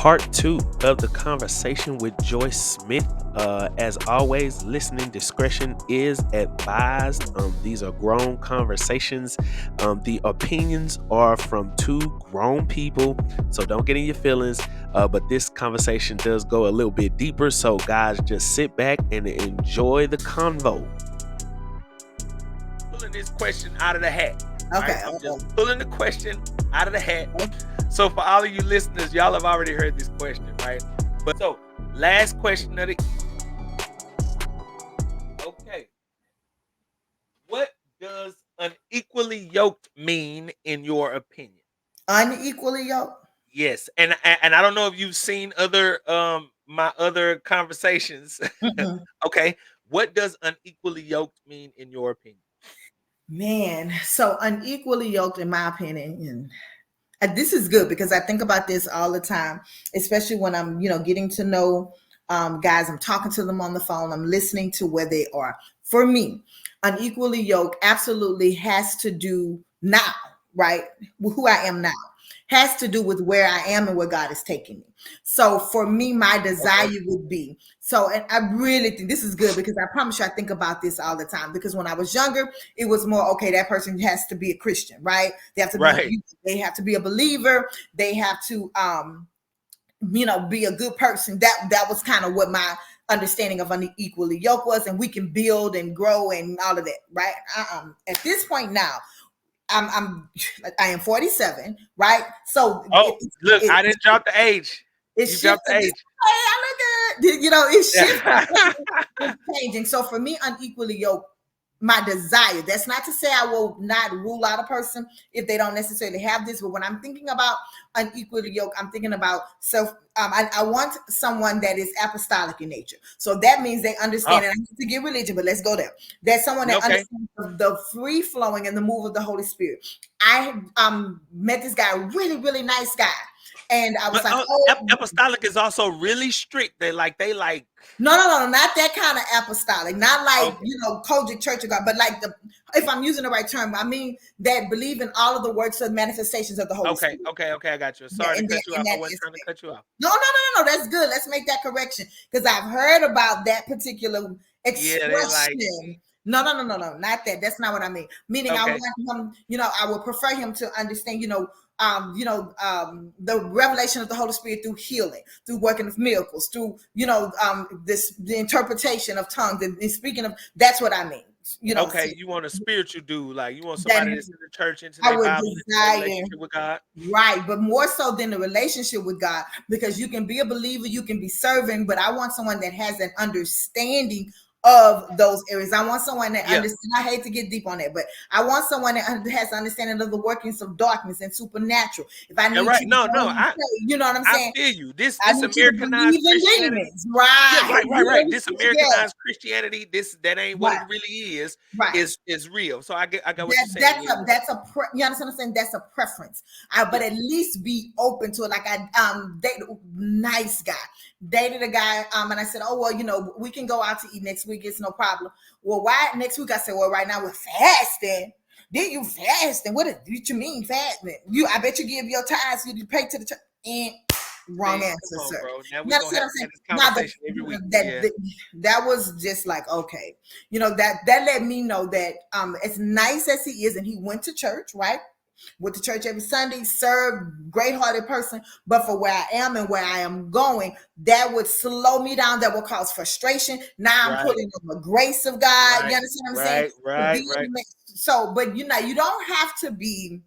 part two of the conversation with Joyce Smith. As always, listening discretion is advised. These are grown conversations. The opinions are from two grown people, so don't get in your feelings. But this conversation does go a little bit deeper, so guys, just sit back and enjoy the convo. Pulling this question out of the hat. Okay. Right? I'm just pulling the question out of the hat. So for all of you listeners, y'all have already heard this question, right? But so last question of the okay. What does unequally yoked mean in your opinion? Unequally yoked? Yes. And I don't know if you've seen other my other conversations. Mm-mm. Okay. What does unequally yoked mean in your opinion? Man, so unequally yoked, in my opinion, and this is good because I think about this all the time, especially when I'm, getting to know guys. I'm talking to them on the phone. I'm listening to where they are. For me, unequally yoked absolutely has to do now, right? Who I am now has to do with where I am and where God is taking me. So for me, my desire would be, and I really think this is good because I promise you, I think about this all the time, because when I was younger, it was more, okay, that person has to be a Christian, right? They have to be, they have to be a believer. They have to, be a good person. That was kind of what my understanding of unequally yoked was, and we can build and grow and all of that, right? At this point now, I am 47, right? So look, I didn't drop the age. You dropped the age. Hey, I look at it's shifting, it's changing. So for me, unequally yoked, my desire. That's not to say I will not rule out a person if they don't necessarily have this, but when I'm thinking about unequally yoked, I'm thinking about self. I want someone that is apostolic in nature. So that means they understand, and I need to get religion, but let's go there. There's someone that understands the free flowing and the move of the Holy Spirit. I met this guy, really, really nice guy. And I was apostolic is also really strict. They like no, not that kind of apostolic, not like Kojic Church of God, but like if I'm using the right term, I mean that believe in all of the works of manifestations of the Holy Spirit. Okay, I got you. Sorry to cut you off. I wasn't trying to cut you off. No, that's good. Let's make that correction, because I've heard about that particular expression. No, not that. That's not what I mean. Meaning, I want him. I would prefer him to understand. The revelation of the Holy Spirit through healing, through working of miracles, through the interpretation of tongues and speaking of. That's what I mean. You want a spiritual dude, like you want somebody that's in the church into their Bible, relationship with God, right? But more so than the relationship with God, because you can be a believer, you can be serving, but I want someone that has an understanding of those areas. I want someone that understands. I hate to get deep on that, but I want someone that has understanding of the workings of darkness and supernatural. If I need you know what I'm saying? I feel you. This Americanized Christianity, right. This Americanized Christianity, that ain't what it really is. Right, is real. So I get what you're saying. That's you understand what I'm saying? That's a preference. But at least be open to it. Like I dated nice guy. Dated a guy, and I said, oh, well, we can go out to eat next week. It's no problem. Well, why next week? I said, well, right now we're fasting. Did you fasting? What you mean fasting? I bet you give your tithes, you pay to the church. And wrong answer, sir. Bro. Now we're gonna have this conversation every week. That was just like, okay. That let me know that as nice as he is, and he went to church, right? Went to church every Sunday, served, great-hearted person. But for where I am and where I am going, that would slow me down. That would cause frustration. Now I'm putting on the grace of God. You understand what I'm saying? Right. So, but you don't have to be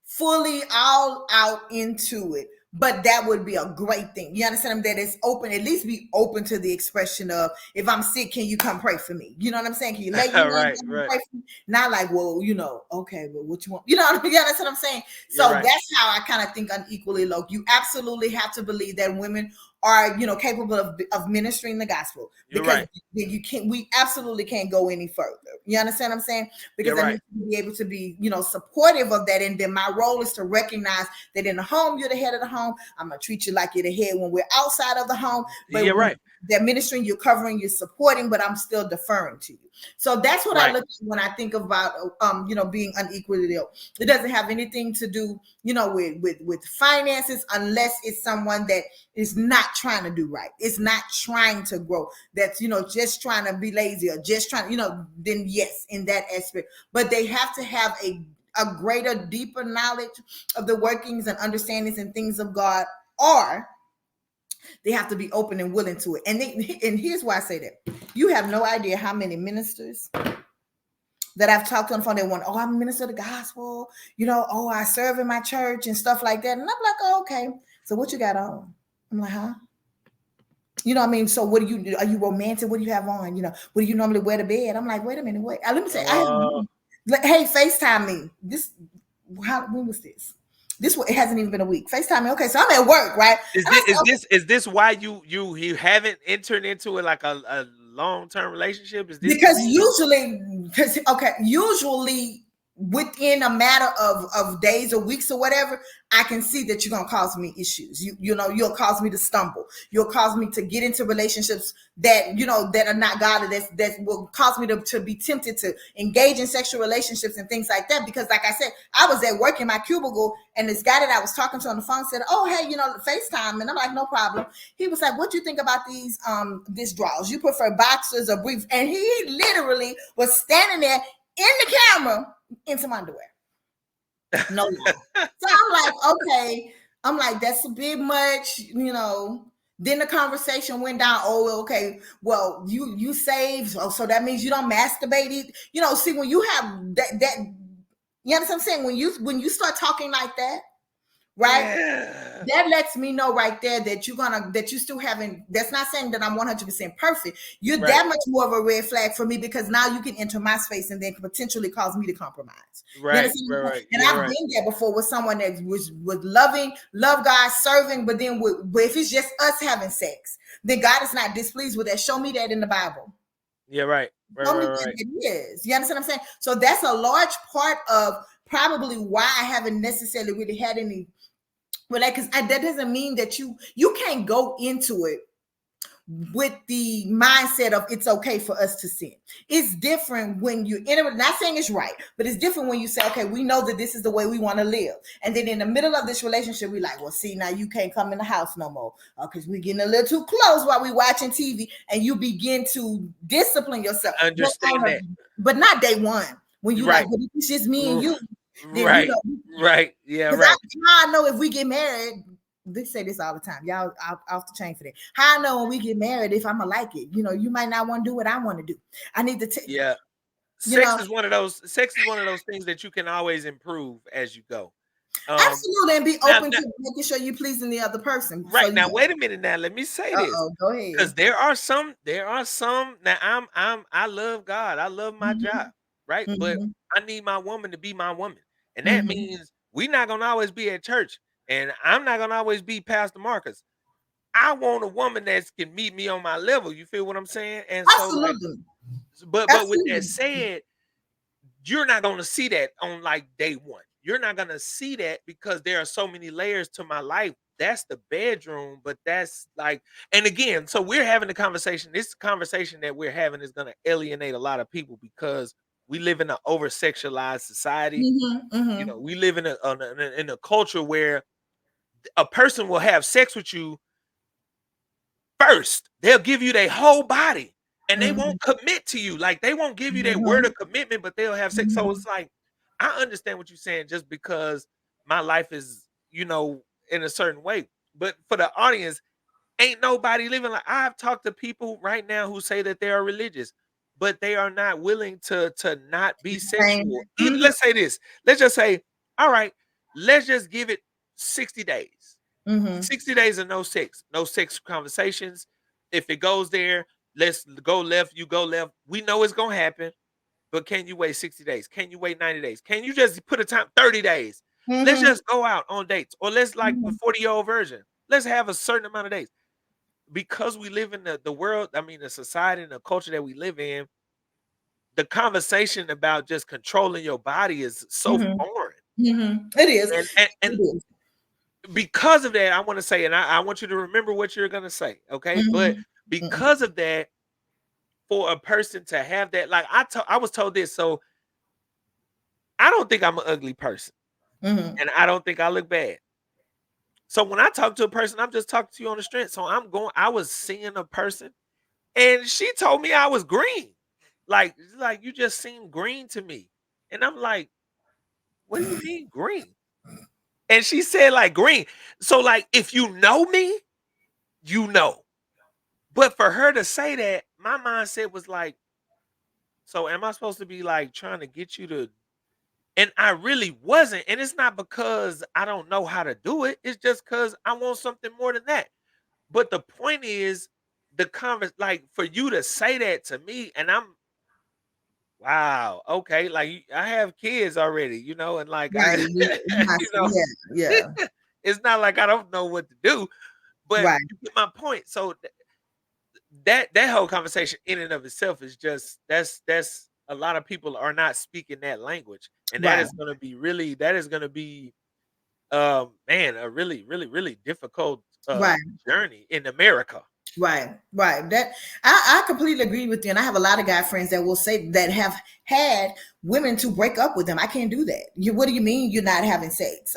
fully all out into it. But that would be a great thing. You understand that it's open, at least be open to the expression of, if I'm sick, can you come pray for me? You know what I'm saying? Can you lay right. Pray for me? Not like, well, okay, well, what you want? You know what I'm saying? So that's how I kind of think unequally yoked. You absolutely have to believe that women are, capable of ministering the gospel, You're because right. we absolutely can't go any further. You understand what I'm saying? You're Because I right. need to be able to be, supportive of that. And then my role is to recognize that in the home, you're the head of the home. I'm going to treat you like you're the head when we're outside of the home. But You're when right. they're ministering, you're covering, you're supporting, but I'm still deferring to you. So that's what I Right. look at when I think about, being unequally yoked. It doesn't have anything to do, with finances, unless it's someone that is not trying to do right. It's not trying to grow. That's, just trying to be lazy, or just trying, then yes, in that aspect. But they have to have a greater, deeper knowledge of the workings and understandings and things of God, or they have to be open and willing to it. And here's why I say that. You have no idea how many ministers that I've talked to on the phone. They want, oh, I'm a minister of the gospel, oh, I serve in my church and stuff like that. And I'm like, oh, okay. So what you got on? I'm like, huh? You know what I mean? So what do you do? Are you romantic? What do you have on? What do you normally wear to bed? I'm like, wait a minute, wait. Let me say, Uh, hey, FaceTime me. When was this? It hasn't even been a week. FaceTime me. Okay, so I'm at work, right? is And I this said, is okay, this is this why you haven't entered into like a long-term relationship? Is this the because reason? usually within a matter of days or weeks or whatever, I can see that you're gonna cause me issues. You'll cause me to stumble. You'll cause me to get into relationships that are not godly. That will cause me to be tempted to engage in sexual relationships and things like that. Because, like I said, I was at work in my cubicle, and this guy that I was talking to on the phone said, "Oh, hey, FaceTime," and I'm like, "No problem." He was like, "What do you think about these drawers? You prefer boxers or briefs?" And he literally was standing there in the camera in some underwear. No lie. So I'm like, okay. I'm like, that's a bit much. Then the conversation went down. Oh, okay. Well, you saved, so that means you don't masturbate it. See, when you have that, you understand what I'm saying? When you start talking like that, right? Yeah. That lets me know right there that you still haven't. That's not saying that I'm 100% perfect. You're Right. that much more of a red flag for me, because now you can enter my space and then potentially cause me to compromise. You Right. understand Right. what I'm saying? Right. And You're I've right. been there before with someone that was love God, serving, but then but if it's just us having sex, then God is not displeased with that. Show me that in the Bible. Yeah. Right. Right. Show me Right. that Right. it is. You understand what I'm saying? So that's a large part of probably why I haven't necessarily really had any. Well, because that doesn't mean that you can't go into it with the mindset of it's okay for us to sin. It's different when you enter it. Not saying it's right, but it's different when you say, okay, we know that this is the way we want to live. And then in the middle of this relationship, we like, well, see, now you can't come in the house no more because we're getting a little too close while we're watching TV, and you begin to discipline yourself. Understand that. But not day one. When you like, Right. but if it's just me and r- you, then Right. Right. Yeah. because Right. how I know if we get married, they say this all the time. Y'all off the chain for that. How I know when we get married if I'm gonna like it. You might not want to do what I want to do. I need to Yeah. you know, Sex is one of those things that you can always improve as you go. Um absolutely, and be now, open to making sure you're pleasing the other person. So right now, wait a minute now. Let me say this. go Because ahead. there are some now I love God. I love my job, Hmm. right? But Hmm. I need my woman to be my woman. And that Hmm. means we not gonna always be at church. And I'm not gonna always be Pastor Marcus. I want a woman that can meet me on my level. You feel what I'm saying? And so like, Absolutely. but with that Absolutely. said, you're not going to see that on like day one. You're not going to see that because there are so many layers to my life. That's the bedroom, but that's like, and again, so we're having a conversation. This conversation that we're having is going to alienate a lot of people because we live in an over sexualized society. Hmm. You Hmm. know, we live in a culture where a person will have sex with you first. They'll give you their whole body and they Hmm. won't commit to you. Like they won't give you their word Hmm. of commitment, but they'll have sex. So it's like, I understand what you're saying just because my life is, in a certain way. But for the audience, ain't nobody living like I've talked to people right now who say that they are religious, but they are not willing to not be sexual. Let's say this. Let's just say, all right, let's just give it 60 days. Hmm. 60 days of no sex, no sex conversations. If it goes there, let's go left, you go left. We know it's gonna happen, but can you wait 60 days? Can you wait 90 days? Can you just put a time 30 days? Let's Hmm. just go out on dates. Or let's like the Hmm. 40-year-old version. Let's have a certain amount of days. because we live in the world, I mean, the society and the culture that we live in, the conversation about just controlling your body is so Mhm, foreign. mhm. It is. And It is. because of that, I want to say, and I want you to remember what you're gonna say, okay? But Mhm, mm, because of that, for a person to have that, like I was told this, so I don't think I'm an ugly person, mhm. and I don't think I look bad. So when I talk to a person, I'm just talking to you on the strength. So I was seeing a person, and she told me I was green. Like you just seem green to me. And I'm like, what do you mean green? And she said like green. So like if you know me, you know. But for her to say that, my mindset was like, so am I supposed to be like trying to get you to, and I really wasn't. And it's not because I don't know how to do it. It's just because I want something more than that. But the point is the like for you to say that to me, and I'm wow, okay, like I have kids already, and like Right. I, you know, Yeah, yeah. it's not like I don't know what to do, but Right, you get my point. So that whole conversation in and of itself is just that's a lot of people are not speaking that language, and right, that is gonna be man, a really difficult right. journey in America. Right, right. That I completely agree with you, and I have a lot of guy friends that will say that have had women to break up with them. I can't do that. What do you mean you're not having sex?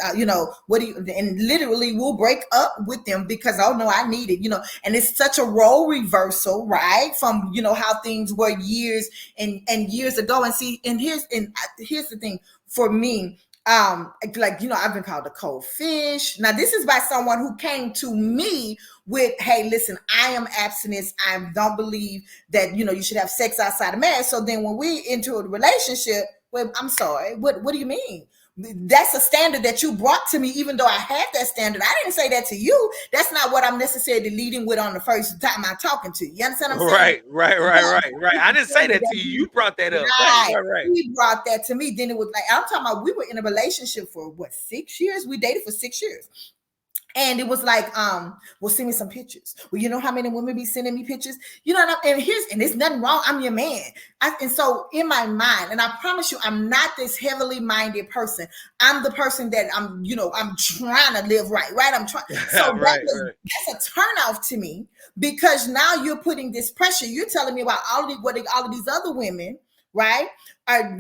What do you? And literally, will break up with them because oh no, I need it. And it's such a role reversal, right? From how things were years and years ago. And see, here's the thing for me. Like I've been called a cold fish. Now this is by someone who came to me with, hey, listen, I am abstinence. I don't believe that you should have sex outside of marriage. So then when we into a relationship, well, I'm sorry, what do you mean? That's a standard that you brought to me, even though I had that standard. I didn't say that to you. That's not what I'm necessarily leading with on the first time I'm talking to you. You understand what I'm saying? Right, right, right, But right, right. I didn't say that to you. You brought that up. Right, right. right, right. He brought that to me. Then it was like, I'm talking about we were in a relationship for what, 6 years? We dated for 6 years. And it was like, well, send me some pictures. Well, you know how many women be sending me pictures? And there's nothing wrong. I'm your man. And so in my mind, and I promise you, I'm not this heavily minded person. I'm the person that I'm trying to live right, right? I'm trying. So Right, right, that's a turnoff to me because now you're putting this pressure. You're telling me about all of these other women, right? Are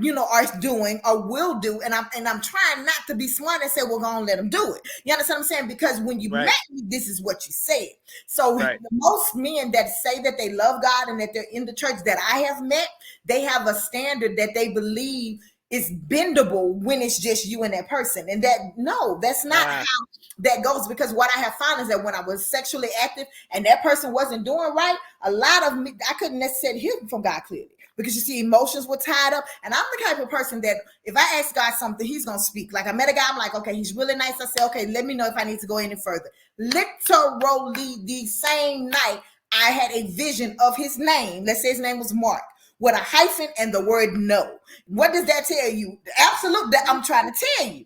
doing or will do, and I'm trying not to be smart and say, well, go on, let them do it. You understand what I'm saying? Because when you met right, me, this is what you said. So right. most men that say that they love God and that they're in the church that I have met, they have a standard that they believe is bendable when it's just you and that person. And that's not Ah, how that goes, because what I have found is that when I was sexually active and that person wasn't doing right, a lot of me, I couldn't necessarily hear from God clearly because you see emotions were tied up. And I'm the type of person that if I ask God something, he's going to speak. Like I met a guy, I'm like, okay, he's really nice. I say, okay, let me know if I need to go any further. Literally the same night, I had a vision of his name. Let's say his name was Mark with a hyphen and the word no. What does that tell you? Absolute that I'm trying to tell you.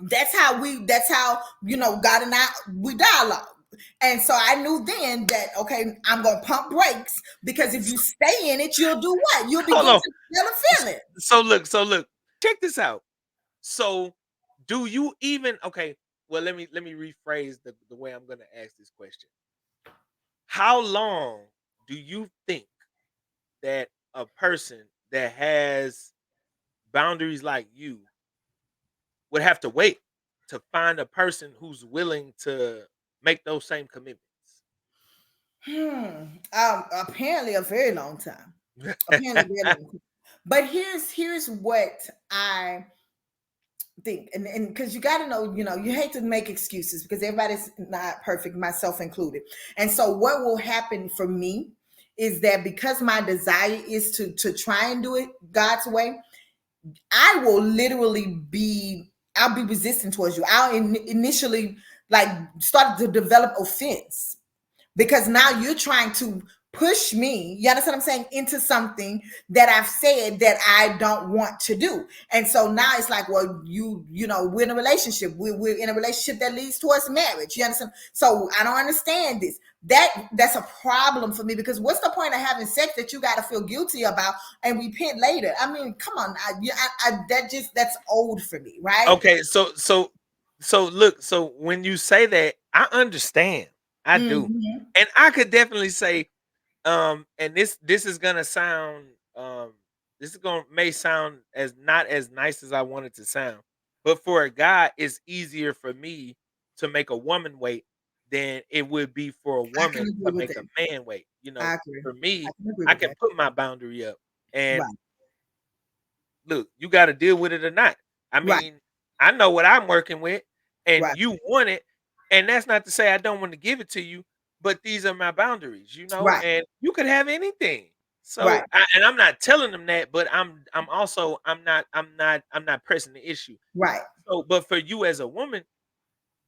That's how God and I, we dialogue. And so I knew then that, okay, I'm going to pump brakes because if you stay in it, you'll do what? You'll hold begin on. to feel a feeling. So look. Check this out. So, do you even okay? Well, let me rephrase the way I'm going to ask this question. How long do you think that a person that has boundaries like you would have to wait to find a person who's willing to make those same commitments? Apparently a very long time. Apparently a very long time. But here's what I think, and because you got to know, you hate to make excuses because everybody's not perfect, myself included. And so what will happen for me is that because my desire is to try and do it God's way, I will literally I'll be resistant towards you. I'll initially like start to develop offense because now you're trying to push me, you understand what I'm saying, into something that I've said that I don't want to do. And so now it's like, well, you know, we're in a relationship. We're in a relationship that leads towards marriage. You understand? So I don't understand this. That's a problem for me, because what's the point of having sex that you got to feel guilty about and repent later? I mean, come on, that's old for me, right? Okay, so look, so when you say that, I understand. I do. Hmm. And I could definitely say, and this is gonna sound, this is gonna may sound as not as nice as I want it to sound. But for a guy, it's easier for me to make a woman wait than it would be for a I can woman agree to with make that. a man wait. You know, I agree. for I me, can agree I with can that. put my boundary up. And Right. look, you got to deal with it or not. I Right. mean, I know what I'm working with, and Right. you want it, and that's not to say I don't want to give it to you, but these are my boundaries, you know. Right. And you could have anything. Right. And I'm not telling them that, but I'm also I'm not pressing the issue. Right. So, but for you as a woman,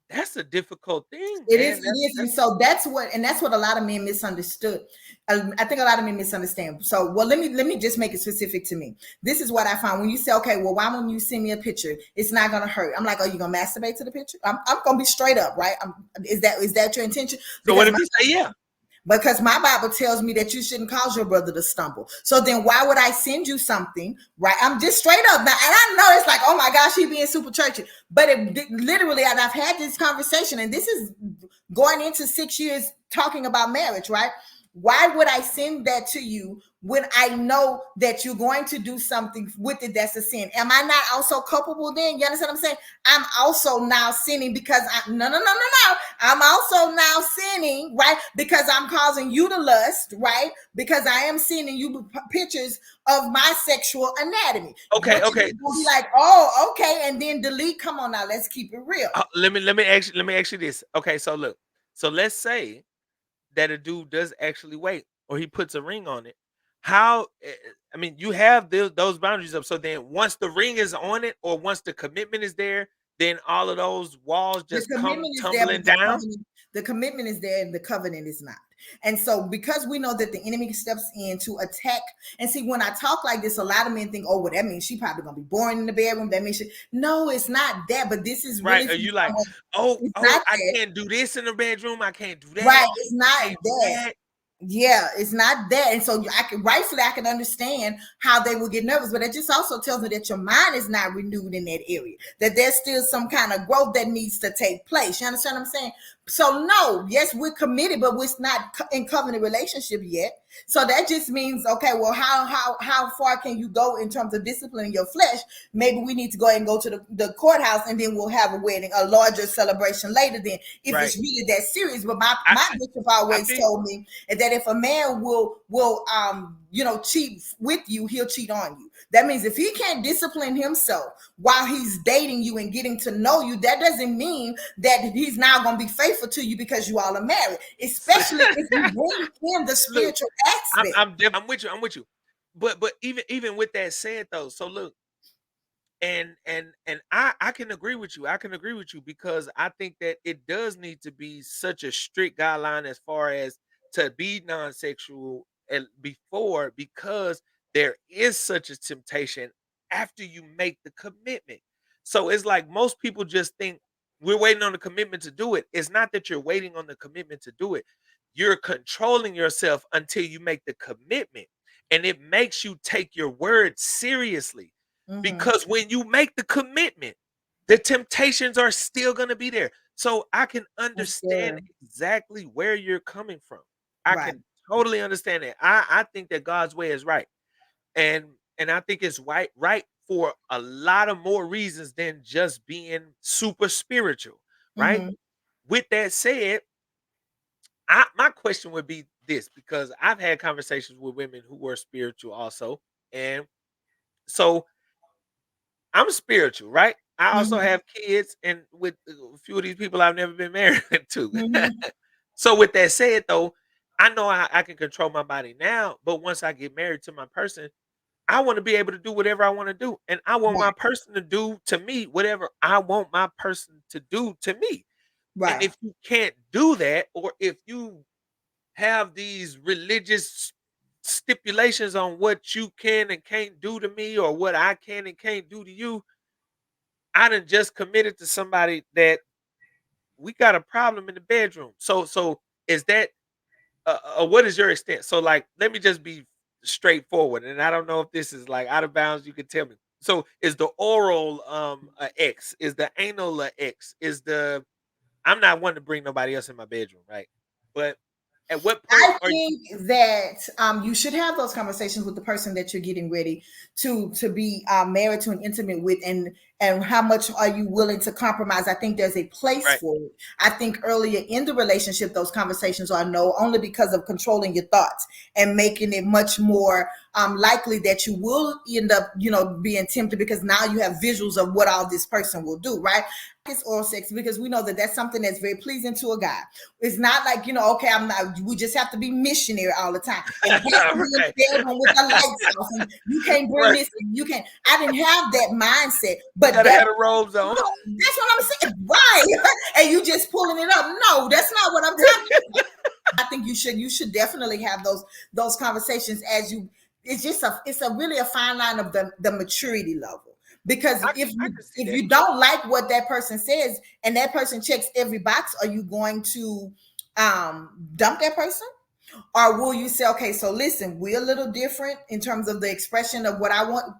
that's a difficult thing, It is, man. it is, and so that's what a lot of men misunderstood. I think a lot of men misunderstand. So, well, let me just make it specific to me. This is what I found when you say, okay, well, why won't you send me a picture? It's not gonna hurt. I'm like, are you gonna masturbate to the picture? I'm gonna be straight up, right? Is that your intention? So what Because if he say yeah? my Bible tells me that you shouldn't cause your brother to stumble. So then why would I send you something, right? I'm just straight up now. And I know it's like, oh my gosh, he being super churchy. But literally, and I've had this conversation, and this is going into 6 years talking about marriage, right? Why would I send that to you when I know that you're going to do something with it that's a sin? Am I not also culpable then? You understand what I'm saying? I'm also now sinning because no. I'm also now sinning, right? Because I'm causing you to lust, right? Because I am sending you pictures of my sexual anatomy. Okay, What you okay. gonna be like, oh, okay, and then delete. Come on now, let's keep it real. Let me ask you this. Okay, so look, so let's say that a dude does actually wait or he puts a ring on it. How I mean, you have those boundaries up. So then once the ring is on it or once the commitment is there, then all of those walls The just come commitment is there, but tumbling down. the commitment is there, and the covenant is not. And so, because we know that the enemy steps in to attack, and see, when I talk like this, a lot of men think, "Oh, well, that means she probably gonna be boring in the bedroom." That means she. No, it's not that. But this is Right. really Are from you like, someone. oh, It's oh, not I that. can't do this in the bedroom. I can't do that. Right. It's I not can't do that. that. Yeah, it's not that. And so I can understand how they would get nervous, but it just also tells me that your mind is not renewed in that area, that there's still some kind of growth that needs to take place. You understand what I'm saying? So no, yes, we're committed, but we're not in covenant relationship yet. So that just means, okay, well, how far can you go in terms of disciplining your flesh? Maybe we need to go ahead and go to the courthouse, and then we'll have a wedding, a larger celebration later. Then, if it's Right. really that serious. But my I, my I, bishop I always feel told me that if a man will cheat with you, he'll cheat on you. That means if he can't discipline himself while he's dating you and getting to know you, that doesn't mean that he's now going to be faithful to you because you all are married, especially if you bring in the look, spiritual aspect. I'm with you. I'm with you. But even with that said though, so look, and I can agree with you. I can agree with you because I think that it does need to be such a strict guideline as far as to be non-sexual and before, because there is such a temptation after you make the commitment. So it's like most people just think we're waiting on the commitment to do it. It's not that you're waiting on the commitment to do it. You're controlling yourself until you make the commitment. And it makes you take your word seriously, Hmm. because when you make the commitment, the temptations are still going to be there. So I can That's understand good. exactly where you're coming from. I Right. can totally understand it. I think that God's way is right. And and I think it's right for a lot of more reasons than just being super spiritual, right? Hmm. With that said, my question would be this, because I've had conversations with women who were spiritual also. And so I'm spiritual, right? I also Hmm. have kids, and with a few of these people I've never been married to. Hmm. So with that said, though, I know I can control my body now, but once I get married to my person, I want to be able to do whatever I want to do, and I want my Right. person to do to me whatever I want my person to do to me. And Right. if you can't do that, or if you have these religious stipulations on what you can and can't do to me or what I can and can't do to you. I done just committed to somebody that we got a problem in the bedroom. So is that what is your extent? So like, let me just be straightforward, and I don't know if this is like out of bounds. You can tell me. So is the oral a X? Is the anal a X? Is the I'm not one to bring nobody else in my bedroom, right? But at what point I are you think that you should have those conversations with the person that you're getting ready to be married to and intimate with, and how much are you willing to compromise? I think there's a place right? for it. I think earlier in the relationship, those conversations are no, only because of controlling your thoughts and making it much more likely that you will end up, being tempted because now you have visuals of what all this person will do, right? It's oral sex because we know that that's something that's very pleasing to a guy. It's not like, okay, I'm not, we just have to be missionary all the time. It has to be in Right. the bedroom with the lights off. And you can't bring Right. this, and you can't. I didn't have that mindset, You but gotta have the robes on. that's what I'm saying. Right. And you just pulling it up. No, that's not what I'm talking about. I think you should definitely have those conversations as you it's a really a fine line of the maturity level. Because if I you can see if that. you don't like what that person says and that person checks every box, are you going to dump that person? Or will you say, okay, so listen, we're a little different in terms of the expression of what I want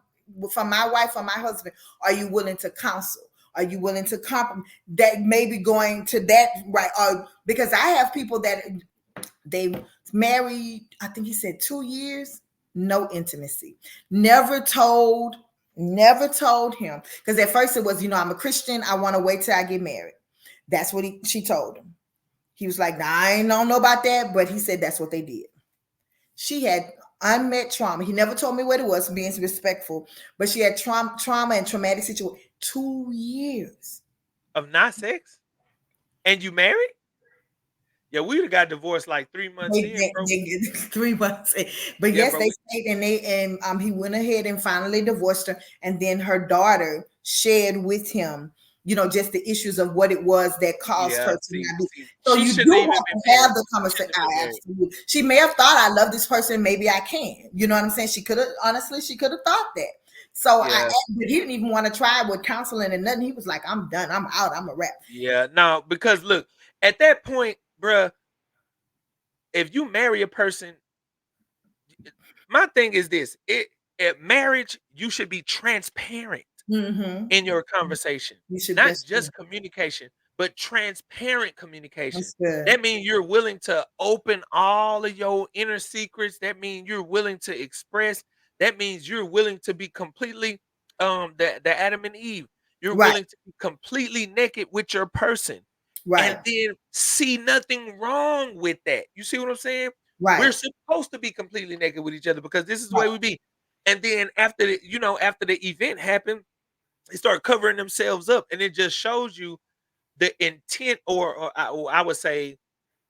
from my wife or my husband. Are you willing to counsel? Are you willing to compromise? That maybe going to that, right? Or because I have people that they married, I think he said 2 years, no intimacy. Never told him. Because at first it was, I'm a Christian. I want to wait till I get married. That's what she told him. He was like, nah, I ain't don't know about that, but he said that's what they did. She had unmet trauma. He never told me what it was, being respectful, but she had trauma and traumatic situation. 2 years. Of not sex? And you married? Yeah, we would have got divorced like 3 months They, in, they, bro. they get 3 months, but Yeah, yes, bro. they stayed, and he went ahead and finally divorced her, and then her daughter shared with him, just the issues of what it was that caused her Yeah, to see, not be. see, So she you shouldn't do even have been to have married. the She conversation. shouldn't have been married. Absolutely. She may have thought, I love this person, maybe I can. You know what I'm saying? She could have, honestly, she could have thought that. So Yeah, but he didn't even want to try with counseling and nothing. He was like, I'm done. I'm out. I'm a wrap. yeah. No, because look, at that point, bruh, if you marry a person, my thing is this: at marriage, you should be transparent Mm-hmm. in your conversation, You should. not That's true. just communication, but transparent communication. That's good. That means you're willing to open all of your inner secrets. That means you're willing to express. That means you're willing to be completely the Adam and Eve. You're Right. willing to be completely naked with your person and Right. then see nothing wrong with that. You see what I'm saying? We're Right. supposed to be completely naked with each other because this is the way Right. we be. And then after the event happened, they start covering themselves up, and it just shows you the intent, or I would say,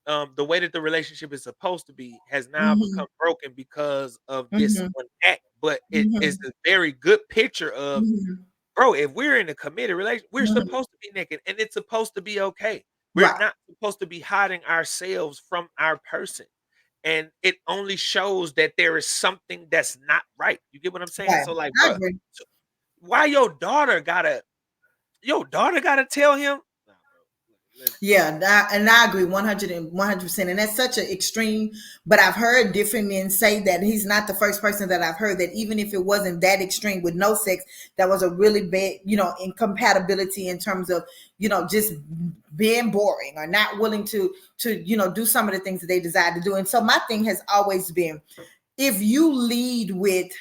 the way that the relationship is supposed to be has now Mm-hmm. become broken because of this Mm-hmm. one act. But it is Mm-hmm. a very good picture of, Mm-hmm. bro, if we're in a committed relation, we're Mm-hmm. supposed to be naked, and it's supposed to be okay. We're Right. not supposed to be hiding ourselves from our person. And it only shows that there is something that's not right. You get what I'm saying? Right. So like, I bro, agree. so why your daughter gotta tell him? Nah, bro. Let's Yeah, and I agree 100%. And that's such an extreme, but I've heard different men say that he's not the first person that I've heard that even if it wasn't that extreme with no sex, that was a really bad, incompatibility in terms of, just being boring or not willing to, do some of the things that they desire to do. And so my thing has always been, if you lead with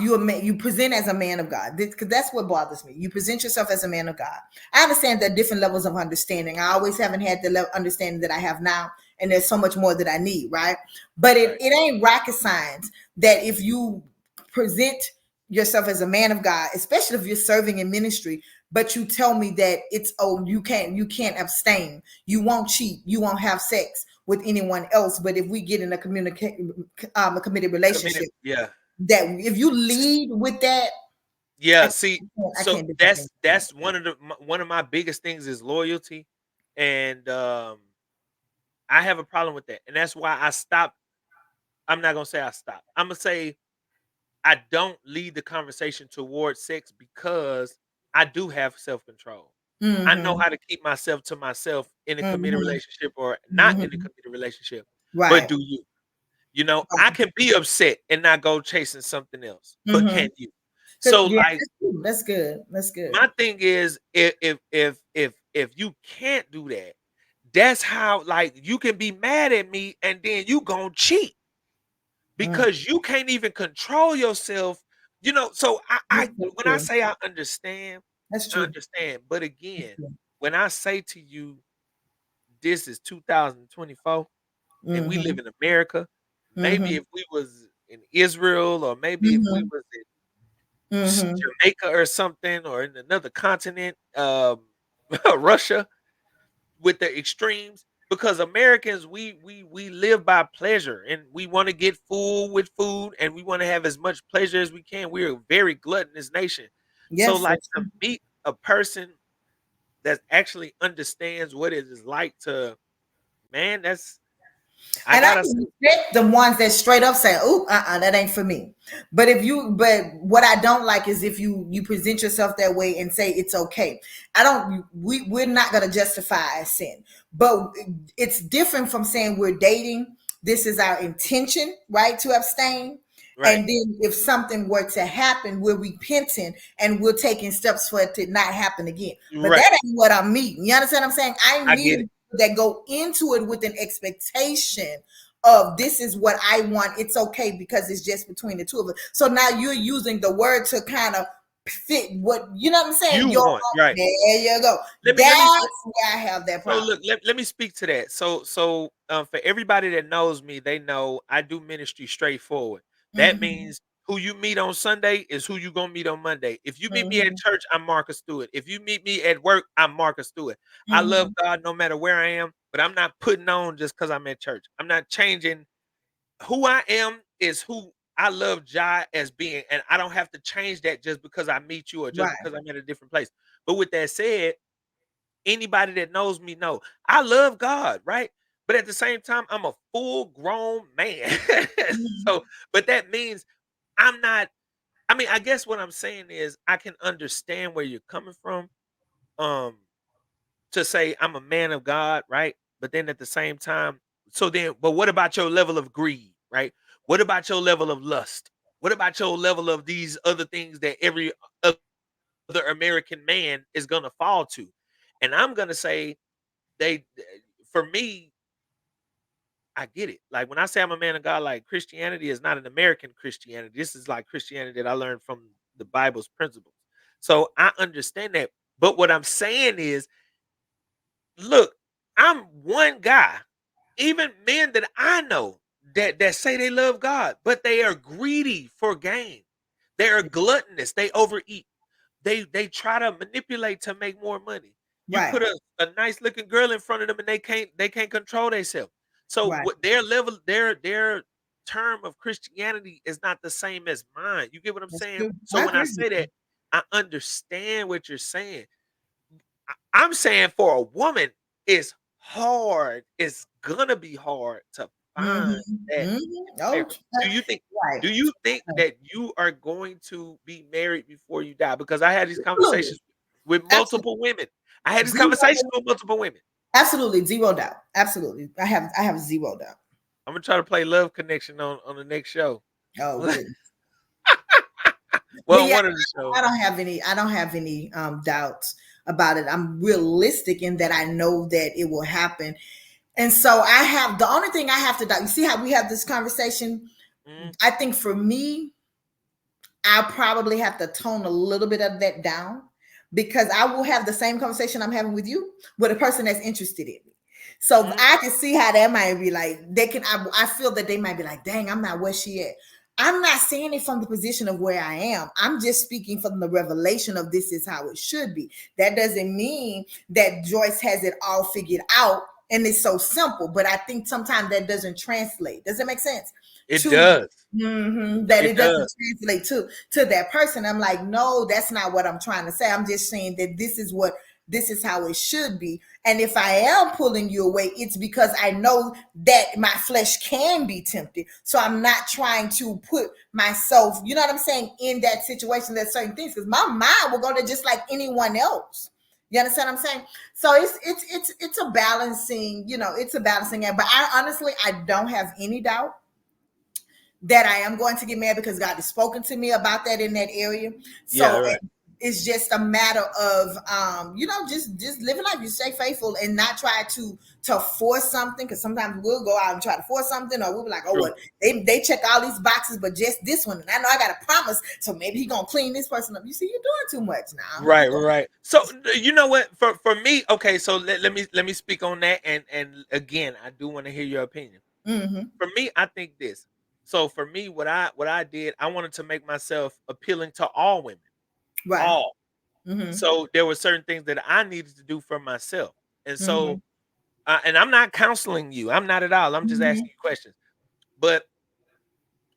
you present as a man of God, because that's what bothers me. You present yourself as a man of God. I understand there are different levels of understanding. I always haven't had the understanding that I have now, and there's so much more that I need, right? But it, right. it ain't rocket science that if you present yourself as a man of God, especially if you're serving in ministry, but you tell me that you can't abstain, you won't cheat, you won't have sex with anyone else, but if we get in a committed Committed. relationship, Yeah. that if you lead with that, I, Yeah. I See, can't, I so can't do anything. that's one of my biggest things is loyalty. And I have a problem with that, and that's why I stopped. I'm not gonna say I stopped. I'm gonna say I don't lead the conversation towards sex because I do have self control. I know Mm-hmm. how to keep myself to myself in a committed Mm-hmm. relationship or not in a Mm-hmm. committed relationship. But Right. do you? You know, I Right. can be upset and not go chasing something else. But Mm-hmm. can you? So Yeah, like that's good. That's good. That's good. my thing is if you can't do that, that's how like you can be mad at me and then you gonna cheat Mm. because you can't even control yourself. You know, so I That's so when I true. say That's I true. understand. But That's again, true. when I say to you, this is 2024 and we Mm-hmm. live in America, maybe Mm-hmm. if we was in Israel or maybe if we Mm-hmm. was in Mm-hmm. Jamaica or something or in another continent, Russia with the extremes because Americans we live by pleasure and we want to get full with food and we want to have as much pleasure as we can. We're a very gluttonous nation. So Yes, like that's to true. meet a person that actually understands what it is like to man, that's I And I gotta say, respect the ones that straight up say, "Oh, that ain't for me." But what I don't like is if you present yourself that way and say it's okay. I don't. We're not gonna justify a sin, but it's different from saying we're dating. This is our intention, right, to abstain. right, And then if something were to happen, we're repenting and we're taking steps for it to not happen again. But right. that ain't what I'm meeting. You understand what I'm saying? I'm I get it. meeting that go into it with an expectation of this is what I want. It's okay because it's just between the two of us. So now you're using the word to kind of fit what you know what I'm You saying. want, right. There you go. Let me That's where I have that so problem. look, let me speak to that. For everybody that knows me, they know I do ministry straightforward. That Mm-hmm, means who you meet on Sunday is who you gonna meet on Monday. If you meet me at mm-hmm, church, I'm Marcus Stewart. If you meet me at work, I'm Marcus Stewart. I love mm-hmm. God no matter where I am, but I'm not putting on just because I'm at church. I'm not changing who I am is who I love Jai as being, and I don't have to change that just because I meet you or just Right. because I'm at a different place. But with that said, anybody that knows me know I love God, right? But at the same time, I'm a full grown man. Mm-hmm. So, but that means I'm not. I mean, I guess what I'm saying is I can understand where you're coming from. Um, to say I'm a man of God, right? But then at the same time, so then, but what about your level of greed, right? What about your level of lust? What about your level of these other things that every other American man is gonna fall to? And I'm gonna say they for me, I get it. Like when I say I'm a man of God, like Christianity is not an American Christianity. This is like Christianity that I learned from the Bible's principles. So I understand that. But what I'm saying is, look, I'm one guy. Even men that I know that say they love God, but they are greedy for gain. They are gluttonous. They overeat. They try to manipulate to make more money. You Right. put a nice looking girl in front of them and they can't control themselves. So Right. what their level their term of Christianity is not the same as mine. You get what I'm That's saying? true. So I when I agree with say you. that, I understand what you're saying. I'm saying for a woman, it's hard. It's gonna be hard to find Mm-hmm. that Mm-hmm. Oh, miracle. Do you think? right. Do you think that you are going to be married before you die? Because I had these Absolutely. conversations with Absolutely. multiple women. I had this conversation Zero. with multiple women. Absolutely. Zero doubt. Absolutely. I have zero doubt. I'm gonna try to play Love Connection on the next show. Oh, good. But Well, on yeah, one of the shows. I don't have any doubts about it. I'm realistic in that I know that it will happen. And so I have the only thing I have to doubt. You see how we have this conversation? Mm, I think for me, I probably have to tone a little bit of that down because I will have the same conversation I'm having with you with a person that's interested in me. So mm, I can see how that might be like they can. I feel that they might be like, "Dang, I'm not where she at." I'm not saying it from the position of where I am. I'm just speaking from the revelation of this is how it should be. That doesn't mean that Joyce has it all figured out and it's so simple. But I think sometimes that doesn't translate. Does that make sense? it To does. that It it doesn't does. translate to that person. I'm like, no, that's not what I'm trying to say. I'm just saying that this is what this is how it should be. And if I am pulling you away, it's because I know that my flesh can be tempted. So I'm not trying to put myself, you know what I'm saying, in that situation. There's certain things because my mind will go to just like anyone else. You understand what I'm saying? So it's a balancing, it's a balancing act. But I honestly, I don't have any doubt that I am going to get married because God has spoken to me about that in that area. Yeah, So right. it's just a matter of just living life. You stay faithful and not try to force something, because sometimes we'll go out and try to force something, or we'll be like, oh True. well, they check all these boxes, but just this one. And I know I got a promise, so maybe he gonna clean this person up. You see, you're doing too much now. Right, right. So you know what? For me, okay. So let me speak on that, and again, I do want to hear your opinion. Mm-hmm. For me, I think this. So for me, what I did, I wanted to make myself appealing to all women, Right. all. Mm-hmm. So there were certain things that I needed to do for myself, and Mm-hmm. so and I'm not counseling you. I'm not at all. I'm just Mm-hmm. asking you questions. But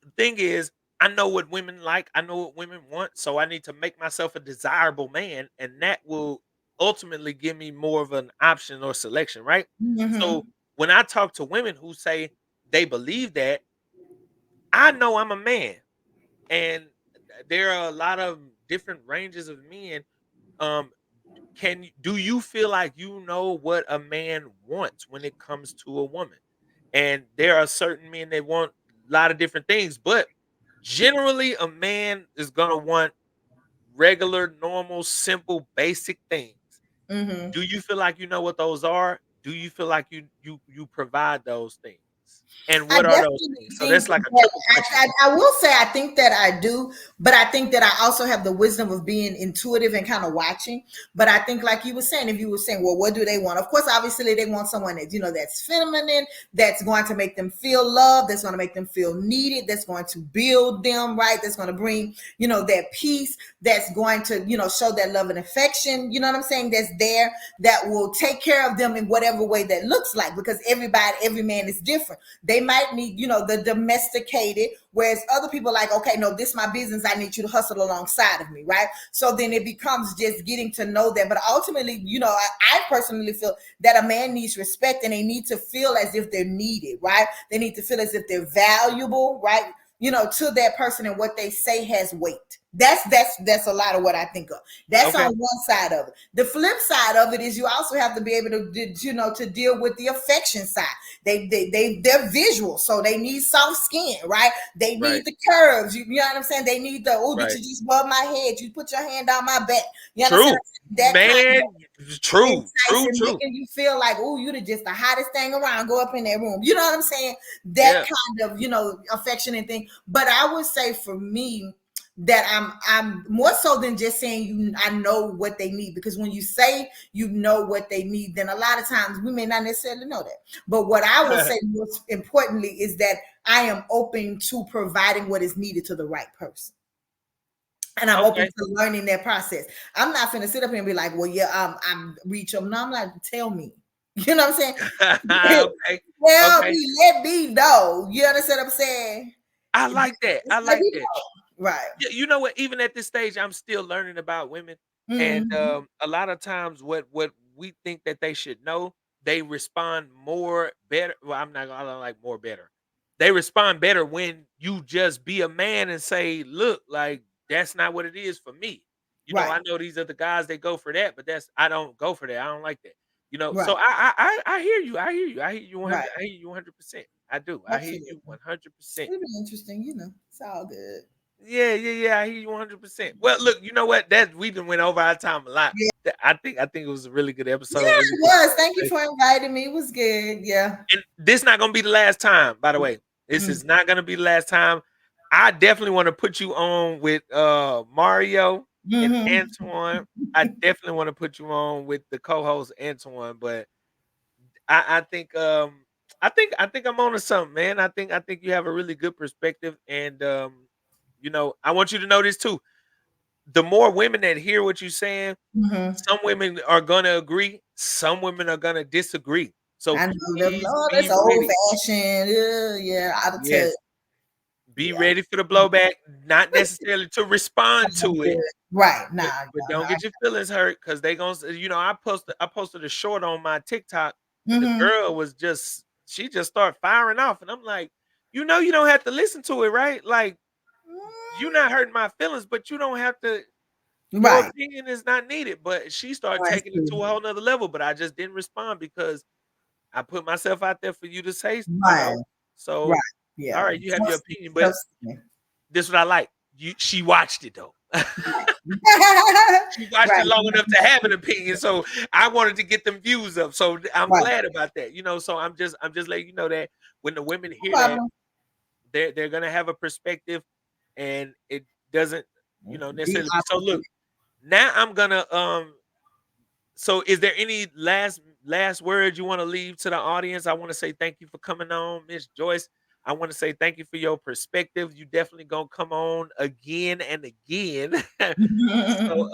the thing is, I know what women like. I know what women want. So I need to make myself a desirable man, and that will ultimately give me more of an option or selection, right? So Mm-hmm. when I talk to women who say they believe that, I know I'm a man, and there are a lot of different ranges of men. Um, do you feel like you know what a man wants when it comes to a woman? And there are certain men that want a lot of different things, but generally a man is gonna want regular, normal, simple, basic things. Mm-hmm. Do you feel like you know what those are? Do you feel like you provide those things? And I what are those definitely things? So think that's like a that triple question. I will say I think that I do, but I think that I also have the wisdom of being intuitive and kind of watching. But I think, like you were saying, if you were saying, well, what do they want? Of course, obviously, they want someone that that's feminine, that's going to make them feel loved, that's going to make them feel needed, that's going to build them, right? That's going to bring that peace, that's going to show that love and affection. You know what I'm saying? That's there, that will take care of them in whatever way that looks like, because every man is different. They might need, the domesticated, whereas other people are like, okay, no, this is my business. I need you to hustle alongside of me, right? So then it becomes just getting to know that. But ultimately, I personally feel that a man needs respect, and they need to feel as if they're needed, right? They need to feel as if they're valuable, right? To that person, and what they say has weight. That's a lot of what I think of. That's Okay. on one side of it. The flip side of it is you also have to be able to to deal with the affection side. They're visual, so they need soft skin, right? They Right. need the curves. You know what I'm saying? They need the, oh, did Right. you just rub my head? You put your hand on my back. You understand? True. That kind Man, of true. entice True, and true. making you feel like, oh, you're just the hottest thing around. Go up in that room. You know what I'm saying? That Yeah. kind of affection and thing. But I would say for me, that I'm more so than just saying I know what they need, because when you say you know what they need, then a lot of times we may not necessarily know that. But what I will say most importantly is that I am open to providing what is needed to the right person. And I'm open Okay. to learning that process. I'm not finna sit up here and be like, well, yeah, I'm reach them. No, I'm like, tell me. You know what I'm saying? Okay. Tell Okay. me, let me know. You understand what I'm saying? I Just like that. I let like me that. know. Right. Yeah, you know what? Even at this stage, I'm still learning about women, and Mm-hmm. a lot of times, what we think that they should know, they respond more better. Well, I don't like more better. They respond better when you just be a man and say, "Look, like that's not what it is for me." Right. I know these are the guys that go for that, but I don't go for that. I don't like that. So Right. I hear you. I hear you. I hear you Right. 100. I hear you 100%. I do. I hear you Absolutely. 100%. It'll be interesting. It's all good. Yeah, yeah, yeah. I hear you 100%. Well, look, you know what? That we done went over our time a lot. Yeah. I think it was a really good episode, Yeah, really it good was. Thank you conversation. for inviting me. It was good. Yeah. And this not gonna be the last time, by the way. This Mm-hmm. is not gonna be the last time. I definitely want to put you on with Mario and Mm-hmm. Antoine. I definitely want to put you on with the co-host Antoine, but I think I'm on to something, man. I think you have a really good perspective, and I want you to know this too. The more women that hear what you're saying, Mm-hmm. some women are gonna agree, some women are gonna disagree. So I know them. please Oh, that's be old ready. fashioned. Yeah, out of touch. Yes, Be Yeah. ready for the blowback, not necessarily to respond I'm to good. it, Right. Nah, but no, don't get your feelings hurt because they gon' say, I posted a short on my TikTok, and the mm-hmm. girl was she just started firing off, and I'm like, you don't have to listen to it, right? Like, you not hurting my feelings, but you don't have to. Your Right. opinion is not needed. But she started Oh, I taking it to see. a whole nother level, but I just didn't respond because I put myself out there for you to say, Right. So, Right. all Yeah. right, you have your opinion, but So sweet. this what I like. She watched it though. Right. She watched it Right. long enough to have an opinion, so I wanted to get them views up. So I'm Right. glad about that. So I'm just letting you know that when the women No hear that, problem. they're gonna have a perspective, and it doesn't Be necessarily be so. Look, opposite. now I'm gonna So is there any last words you want to leave to the audience? I want to say thank you for coming on, Miss Joyce. I want to say thank you for your perspective. You definitely gonna come on again and again. So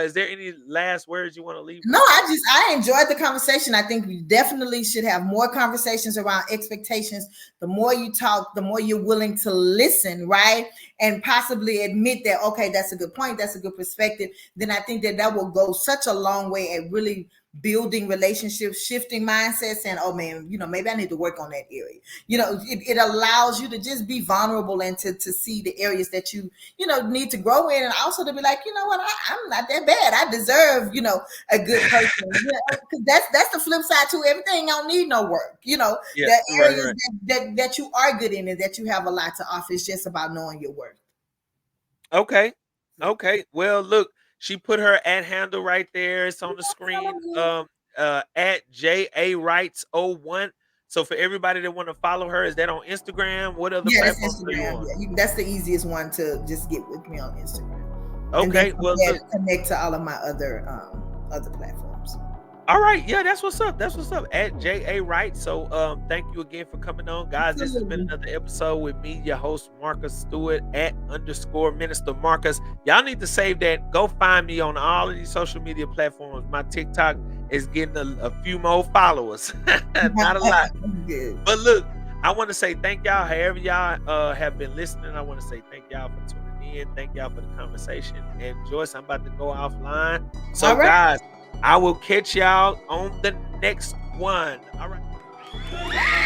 is there any last words you want to leave No, with the I enjoyed the conversation. I think we definitely should have more conversations around expectations. The more you talk, the more you're willing to listen, right? And possibly admit that, okay, that's a good point, that's a good perspective. Then I think that will go such a long way at really building relationships, shifting mindsets, and oh man, maybe I need to work on that area. It allows you to just be vulnerable and to see the areas that you need to grow in, and also to be like, you know what, I'm not that bad. I deserve, a good person. Because that's the flip side to everything. Don't need no work. Yeah, The right, areas right. that you are good in and that you have a lot to offer. It's just about knowing your worth. Okay. Okay. Well, look, she put her at handle right there. It's on the screen. At JA Wrights 01. So for everybody that want to follow her, is that on Instagram? What other Yeah, that's platforms are you Instagram. on? Yeah, that's the easiest one to just get with me on Instagram, and then Okay. from Well, there look. to connect to all of my other platforms. All right, yeah, that's what's up. That's what's up. At JA Wright. So thank you again for coming on. Guys, this has been Absolutely. another episode with me, your host, Marcus Stewart, at underscore Minister Marcus. Y'all need to save that. Go find me on all of these social media platforms. My TikTok is getting a few more followers. Not a lot. Good. But look, I want to say thank y'all. However, y'all have been listening. I want to say thank y'all for tuning in. Thank y'all for the conversation. And Joyce, I'm about to go offline. So, All right. guys, I will catch y'all on the next one. All right.